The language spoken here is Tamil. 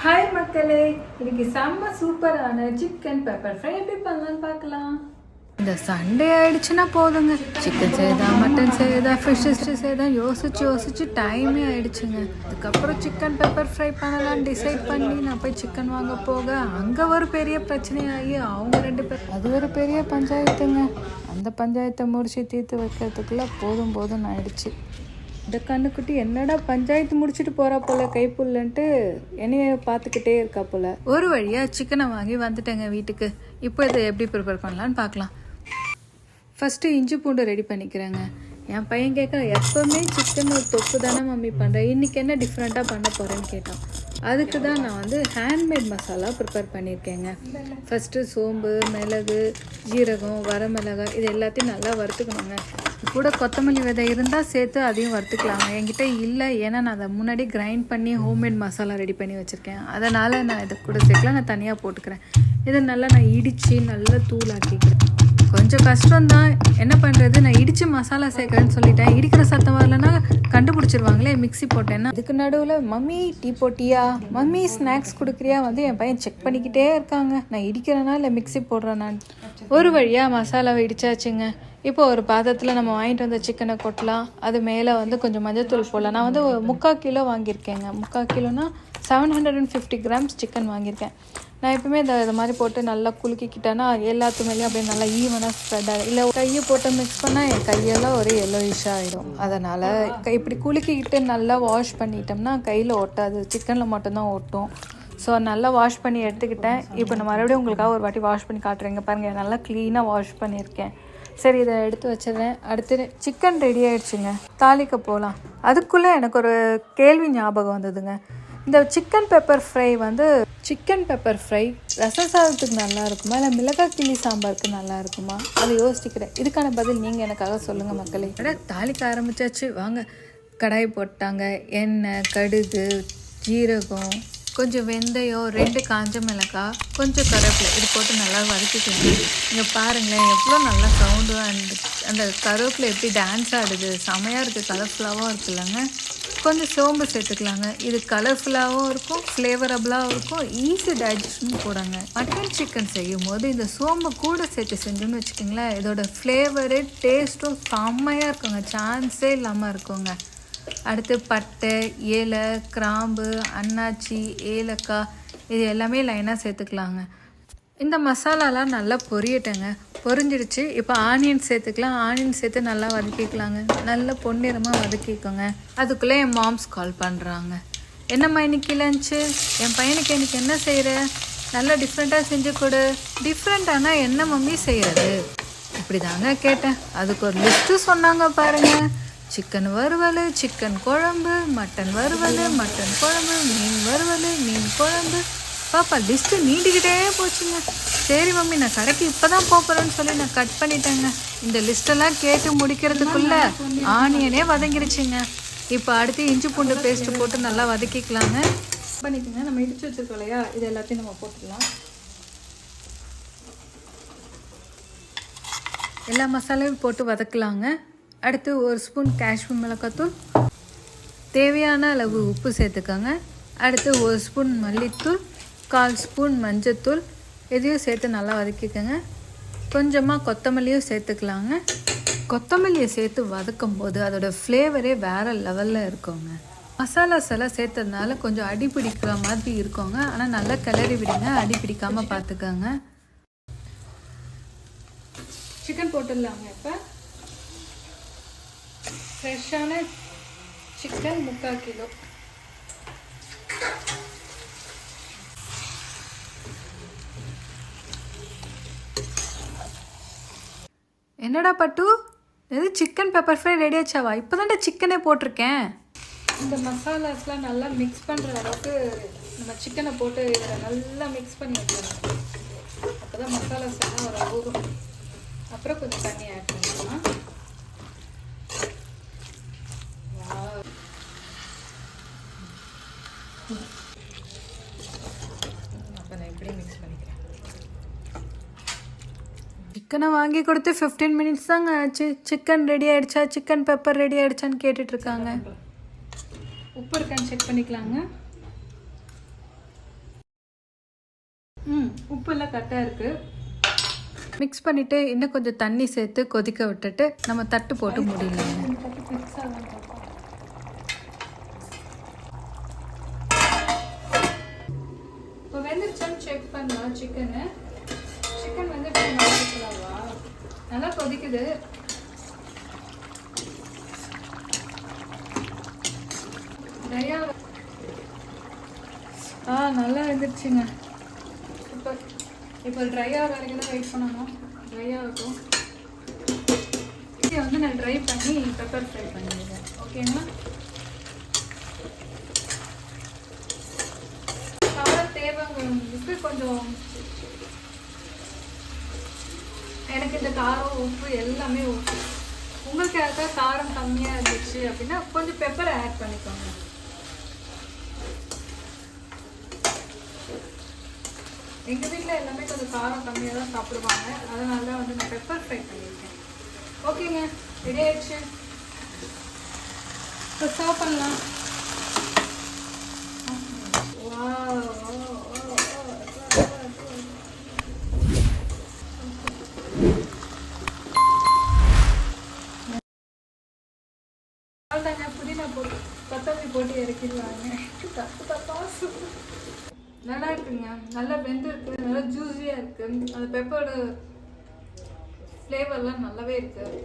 ஹாய் மக்களே, இன்னைக்கு செம்ம சூப்பரான சிக்கன் பெப்பர் ஃப்ரை எப்படி பண்ணலான்னு பார்க்கலாம். இந்த சண்டே ஆயிடுச்சுன்னா போதுங்க, சிக்கன் செய்தா மட்டன் செய்தா ஃபிஷ் செய்தா யோசிச்சு டைமே ஆயிடுச்சுங்க. அதுக்கப்புறம் சிக்கன் பெப்பர் ஃப்ரை பண்ணலான்னு டிசைட் பண்ணி நான் போய் சிக்கன் வாங்க போக அங்கே ஒரு பெரிய பிரச்சனையாகி அவங்க 2 பேர் அது ஒரு பெரிய பஞ்சாயத்துங்க. அந்த பஞ்சாயத்தை முடிச்சு தீர்த்து வைக்கிறதுக்குள்ள போதும் ஆயிடுச்சு. இந்த கண்ணுக்குட்டி என்னடா பஞ்சாயத்து முடிச்சுட்டு போகிறா போல் கைப்புள்ளன்ட்டு என்னைய பார்த்துக்கிட்டே இருக்கா போல். ஒரு வழியாக சிக்கனை வாங்கி வந்துட்டேங்க வீட்டுக்கு. இப்போ இதை எப்படி ப்ரிப்பேர் பண்ணலான்னு பார்க்கலாம். ஃபஸ்ட்டு இஞ்சி பூண்டு ரெடி பண்ணிக்கிறேங்க. என் பையன் கேட்குற எப்போவுமே சிக்கன் ஒரு தொப்பு தானே மம்மி பண்ணுறேன், இன்றைக்கி என்ன டிஃப்ரெண்ட்டாக பண்ண போகிறேன்னு கேட்டான். அதுக்கு தான் நான் ஹேண்ட்மேட் மசாலா ப்ரிப்பேர் பண்ணியிருக்கேங்க. ஃபஸ்ட்டு சோம்பு, மிளகு, ஜீரகம், வரமிளகாய் இது எல்லாத்தையும் நல்லா வறுத்துக்கணுங்க. கூட கொத்தமல்லி விதை இருந்தால் சேர்த்து அதையும் வறுத்துக்கலாங்க. என்கிட்ட இல்லை, ஏன்னா நான் அதை முன்னாடி கிரைண்ட் பண்ணி ஹோம்மேட் மசாலா ரெடி பண்ணி வச்சுருக்கேன். அதனால் நான் இதை கூட சேர்க்கலாம், நான் தனியாக போட்டுக்கிறேன். இதை நல்லா நான் இடித்து நல்லா தூளாக்கிக்கிறேன். கொஞ்சம் கஷ்டம்தான், என்ன பண்ணுறது, நான் இடித்து மசாலா சேர்க்குறேன்னு சொல்லிட்டேன். இடிக்கிற சத்தம் வரலன்னா கண்டுபிடிச்சிருவாங்களே மிக்ஸி போட்டேன்னா. அதுக்கு நடுவில் மம்மி டீ போட்டியா, மம்மி ஸ்நாக்ஸ் கொடுக்குறியா என் பையன் செக் பண்ணிக்கிட்டே இருக்காங்க, நான் இடிக்கிறேனா இல்லை மிக்ஸி போடுறேனான்னு. ஒரு வழியாக மசாலாவை இடிச்சாச்சுங்க. இப்போ ஒரு பாத்திரத்தில் நம்ம வாங்கிட்டு வந்த சிக்கனை கொட்டலாம். அது மேலே கொஞ்சம் மஞ்சத்தூள் போடலாம். நான் 3/4 கிலோ வாங்கியிருக்கேங்க. 3/4 கிலோனா 750 கிராம்ஸ் சிக்கன் வாங்கியிருக்கேன். நான் எப்பவுமே இது மாதிரி போட்டு நல்லா குலுக்கிக்கிட்டேன்னா எல்லாத்து மேலேயும் அப்படியே நல்லா ஈவனாக ஸ்ப்ரெட் ஆகும். இல்லை கையை போட்டு மிக்ஸ் பண்ணால் என் கையெல்லாம் ஒரே எல்லோயிஷாக ஆகிடும். அதனால் இப்படி குலுக்கிக்கிட்டு நல்லா வாஷ் பண்ணிட்டோம்னா கையில் ஒட்டாது, சிக்கனில் மட்டும்தான் ஒட்டும். ஸோ நல்லா வாஷ் பண்ணி எடுத்துக்கிட்டேன். இப்போ நான் மறுபடியும் உங்களுக்காக ஒரு வாட்டி வாஷ் பண்ணி காட்டுறேங்க. பாருங்கள், நல்லா க்ளீனாக வாஷ் பண்ணியிருக்கேன். சரி, இதை எடுத்து வச்சிடுறேன். அடுத்து சிக்கன் ரெடி ஆகிடுச்சுங்க, தாளிக்க போகலாம். அதுக்குள்ளே எனக்கு ஒரு கேள்வி ஞாபகம் வந்ததுங்க. இந்த சிக்கன் பெப்பர் ஃப்ரை ரசம் சாதத்துக்கு நல்லா இருக்குமா, இல்லை மிளகாய் கிள்ளி சாம்பாருக்கு நல்லா இருக்குமா, அதை யோசிக்கிறேன். இதுக்கான பதில் நீங்கள் எனக்காக சொல்லுங்கள் மக்களே. தாளிக்க ஆரம்பித்தாச்சு, வாங்க. கடாய் போட்டாங்க, எண்ணெய், கடுகு, ஜீரகம், கொஞ்சம் வெந்தயம், 2 காஞ்ச மிளகாய், கொஞ்சம் கருவேப்பிலை இது போட்டு நல்லா வதக்கிக்கோங்க. இங்கே பாருங்களேன் எவ்வளோ நல்லா சவுண்டு, அந்த கருவேப்பிலை எப்படி டான்ஸ் ஆடுது, செமையாக இருக்குது, கலர்ஃபுல்லாகவும் இருக்குல்லங்க. கொஞ்சம் சோம்பு சேர்த்துக்கலாங்க. இது கலர்ஃபுல்லாகவும் இருக்கும், ஃப்ளேவரபுளாகவும் இருக்கும், ஈஸி டைஜஷனும் கூடங்க. மட்டன் சிக்கன் செய்யும் போது இந்த சோம்பு கூட சேர்த்து செஞ்சோன்னு வச்சுக்கிங்களேன், இதோட ஃப்ளேவரு டேஸ்ட்டும் செம்மையாக இருக்குங்க, சான்ஸே இல்லாமல் இருக்குங்க. அடுத்து பட்டை, ஏலை, கிராம்பு, அன்னாச்சி, ஏலக்காய் இது எல்லாமே லைனாக சேர்த்துக்கலாங்க. இந்த மசாலாலாம் நல்லா பொரியட்டங்க. பொரிஞ்சிடுச்சு. இப்போ ஆனியன் சேர்த்துக்கலாம். ஆனியன் சேர்த்து நல்லா வதக்கிக்கலாங்க. நல்லா பொன்னிறமாக வதக்கிக்கோங்க. அதுக்குள்ளே என் மாம்ஸ் கால் பண்ணுறாங்க. என்னம்மா இன்னைக்கு லஞ்சு, என் பையனுக்கு இன்னைக்கு என்ன செய்கிற, நல்லா டிஃப்ரெண்ட்டாக செஞ்சு கொடு. டிஃப்ரெண்ட்டானா என்ன மம்மி செய்கிறது, இப்படி தாங்க கேட்டேன். அதுக்கு ஒரு லிஸ்ட்டு சொன்னாங்க பாருங்கள். சிக்கன் வறுவல், சிக்கன் குழம்பு, மட்டன் வறுவல், மட்டன் குழம்பு, மீன் வறுவல், மீன் குழம்பு. பாப்பா லிஸ்ட்டு நீண்டிக்கிட்டே போச்சுங்க. சரி மம்மி, நான் கடைக்கு இப்போ தான் போகிறேன்னு சொல்லி நான் கட் பண்ணிட்டேங்க. இந்த லிஸ்ட்டெல்லாம் கேட்டு முடிக்கிறதுக்குள்ளே ஆனியனே வதங்கிடுச்சுங்க. இப்போ அடுத்து இஞ்சி பூண்டு பேஸ்ட்டு போட்டு நல்லா வதக்கிக்கலாங்க. பண்ணிக்கோங்க. நம்ம இடிச்சு வச்சுருக்கோம் இல்லையா, இது எல்லாத்தையும் நம்ம போட்டுக்கலாம். எல்லா மசாலாவும் போட்டு வதக்கலாங்க. அடுத்து 1 ஸ்பூன் காஷ்மீர் மிளகாத்தூள், தேவையான அளவு உப்பு சேர்த்துக்கோங்க. அடுத்து 1 ஸ்பூன் மல்லித்தூள், 1/4 ஸ்பூன் மஞ்சத்தூள் இதையும் சேர்த்து நல்லா வதக்கிக்கோங்க. கொஞ்சமாக கொத்தமல்லியும் சேர்த்துக்கலாங்க. கொத்தமல்லியை சேர்த்து வதக்கும் போது அதோட ஃப்ளேவரே வேறு லெவலில் இருக்குங்க. மசாலாஸ் எல்லாம் சேர்த்ததுனால கொஞ்சம் அடி பிடிக்கிற மாதிரி இருக்குங்க. ஆனால் நல்லா கிளறி விடுங்க, அடி பிடிக்காமல் பார்த்துக்கோங்க. சிக்கன் போட்டுடலாங்க. இப்போ ஃப்ரெஷ்ஷான சிக்கன் 3/4 கிலோ. என்னடா பட்டு, எது சிக்கன் பெப்பர் ஃப்ரை ரெடி ஆச்சாவா? இப்போ தான்டா சிக்கனே போட்டிருக்கேன். இந்த மசாலாஸ்லாம் நல்லா மிக்ஸ் பண்ணுற அளவுக்கு நம்ம சிக்கனை போட்டு இதில் நல்லா மிக்ஸ் பண்ணி வைக்கலாம். அப்போ தான் மசாலாஸ் எல்லாம் ஒரு ஊறும். அப்புறம் கொஞ்சம் தண்ணி ஆட் பண்ணிக்கலாம். அப்போ நான் இப்படி மிக்ஸ் பண்ணிக்கிறேன். சிக்கனை வாங்கி கொடுத்து 15 மினிட்ஸ் தாங்க ஆச்சு. சிக்கன் ரெடி ஆகிடுச்சா, சிக்கன் பெப்பர் ரெடி ஆகிடுச்சான்னு கேட்டுட்ருக்காங்க. உப்பு இருக்கான்னு செக் பண்ணிக்கலாங்க. உப்புலாம் கரெக்டாக இருக்குது. மிக்ஸ் பண்ணிவிட்டு இன்னும் கொஞ்சம் தண்ணி சேர்த்து கொதிக்க விட்டுட்டு நம்ம தட்டு போட்டு முடியலாங்க. இப்போ வெந்துருச்சான்னு செக் பண்ணலாம். சிக்கன் வந்து நல்லா கொதிக்குது. நல்லா வெந்துருச்சுங்க. இப்போ ட்ரை ஆகிற வரைக்கும் தான் வெயிட் பண்ணணும். ட்ரை ஆகட்டும். இதை வந்து நான் ட்ரை பண்ணி பெப்பர் ஃப்ரை பண்ணிடுவேன். ஓகேங்களா? காரம் தேவைங்களுக்கு கொஞ்சம் எனக்கு இந்த காரம் உப்பு எல்லாமே உப்பு. உங்களுக்கு யாருக்கா காரம் கம்மியாக இருந்துச்சு அப்படின்னா கொஞ்சம் பெப்பரை ஆட் பண்ணிக்கோங்க. எங்கள் வீட்டில் எல்லாமே கொஞ்சம் காரம் கம்மியாக தான் சாப்பிடுவாங்க. அதனால தான் வந்து நான் பெப்பர் ஃப்ரை பண்ணியிருக்கேன். ஓகேங்க, ரெடி ஆயிடுச்சு. இப்போ சர்வ் பண்ணலாம். அவ்வளோதாங்க. புதினா போட்டு கொத்தமல்லி போட்டு இறக்கிடுவாங்க. நல்லா இருக்குங்க. நல்லா வெந்து இருக்கு. நல்லா ஜூஸியாக இருக்குது. அந்த பெப்பரோட ஃப்ளேவர்லாம் நல்லாவே இருக்குது.